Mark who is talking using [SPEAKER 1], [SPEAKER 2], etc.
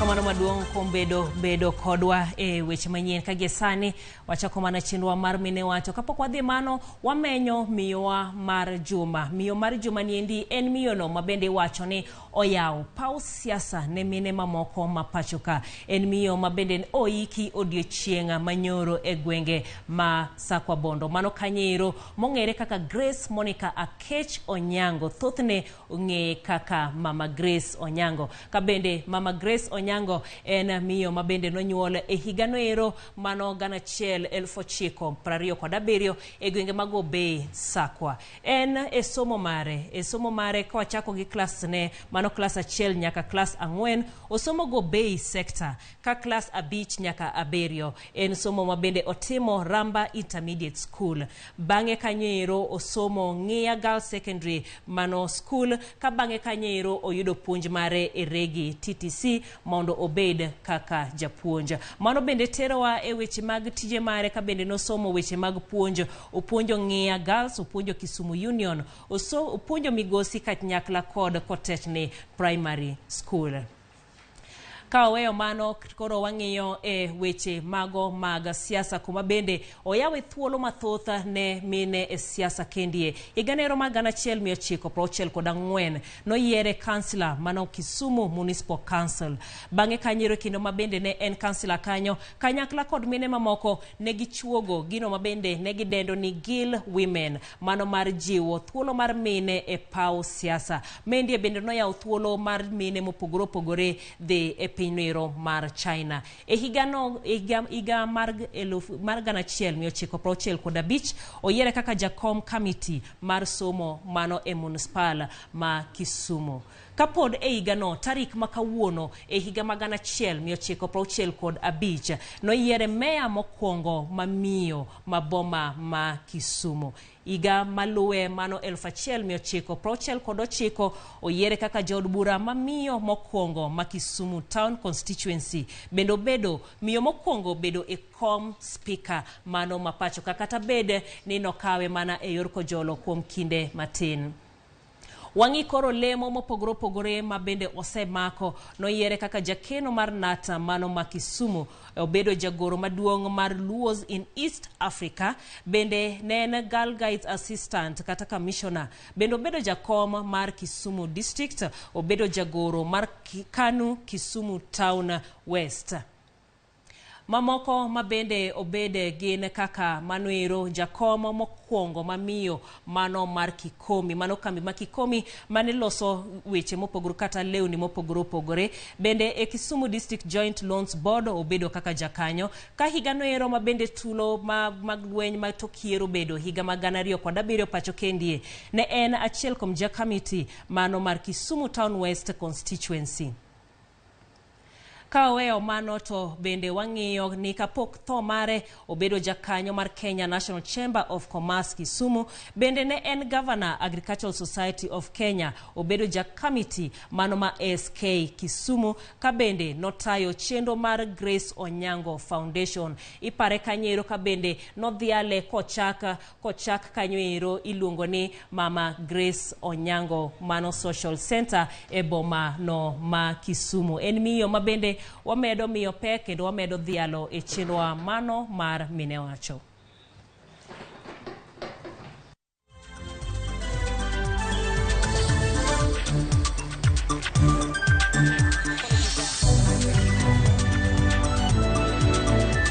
[SPEAKER 1] Erokamano maduong' kuom bedo kodwa e weche manyien kagesani wachako mana chenro mar mine wacho kapok wadhi mano wamenyo miyowa mar juma. Miyo mar juma niendi en miyo no mabende wacho ni oyaw paw siasa ne mine mamoko mapachoka. En miyo mabende oiki odiochienga manyoro e gwenge ma Sakwa Bondo. Mano kanyero mong'ere kaka Grace Monica Akech Onyango. Thothne ong'e kaka Mama Grace Onyango. Kabende Mama Grace Onyango en miyo mabende nonyuol e higano ero mano 1927 e gwenge mag Obey Sakwa. En e somo mare kawachako gi klas ne mano klas 1 nyaka klas 4 osomo go Obey sector ka klas 5 nyaka 7 en somo mabende otimo Ramba Intermediate School. Bang'e kanyero osomo Ng'ia Girls Secondary mano school ka bang'e kanyero oyudo puonj mare e Regi TTC mondo obed kaka japuonj. Mano bende terowa e weche mag tije mare ka bende nosomo weche mag puonj. Opuonjo Ng'ia Girls, opuonjo Kisumu Union, opuonjo Migosi Kanyakla kod Kotetni Primary School. Kaweyo mano koro wang'iyo e weche mago mag siasa kuma bende oyawe thuolo mathoth ne mine e siasa kendie. Higanero mag 1994 noyiere kansila mano Kisumu Municipal Council. Bang'e kanyero kendo mabende ne en kansila kanyo kanyakla kod mine mamoko ne gichuogo gino mabende ne gidendo ni Gill Women mano mar jiwo thuolo mar mine e paw siasa. Mendie bende noyawo thuolo mar mine mopogore dhi e pinyno mar China. E higa mar 1995 oyiere kaka jakom committee mar somo mano e municipal ma Kisumu. Kapod e higano tarik makawuono e higa mag 1965 noyiere meya mokwongo mamiyo maboma ma Kisumu. Higa maluwe mano 1999 oyiere kaka jaod bura mamiyo mokwongo ma Kisumu Town Constituency. Bendo bedo miyo mokwongo bedo e kom speaker mano mapacho kata bed ni nokawe mana e yor kojolo kuom kinde matin. Wangi koro lemo mopogore mabende osemako noyiere kaka jakeno mar Nata mano ma Kisumu. Obedo jagoro maduong' mar Luos in East Africa. Bende nen Girl Guides Assistant kata Commissioner. Bende obedo jakom mar Kisumu District. Obedo jagoro mar Kanu Kisumu Town West. Mamoko mabende obede gin kaka manuero jakom mokwongo mamiyo mano mar Kikomi. Mano kambi ma Kikomi mane loso weche mopogore kata lewni mopogore. Bende e Kisumu District Joint Loans Board obedo kaka jakanyo. Ka higano ero mabende tulo mag lweny ma tokiero bedo higa mag 2007 pacho kendie. Ne en achiel kuom committee mano mar Kisumu Town West Constituency. Kaweyo mano to bende wang'iyo ni kapok tho mare obedo jakanyo mar Kenya National Chamber of Commerce Kisumu. Bende ne en Governor Agricultural Society of Kenya. Obedo committee mano ma SK Kisumu. Ka bende notayo chenro mar Grace Onyango Foundation. Ipare kanyero ka bende nodhiale kochak kanyoero iluongo ni Mama Grace Onyango mano Social Center e boma no ma Kisumu. En miyo mabende wamedo miyo pek kendo wamedo dhialo e chenro mano mar mine wacho.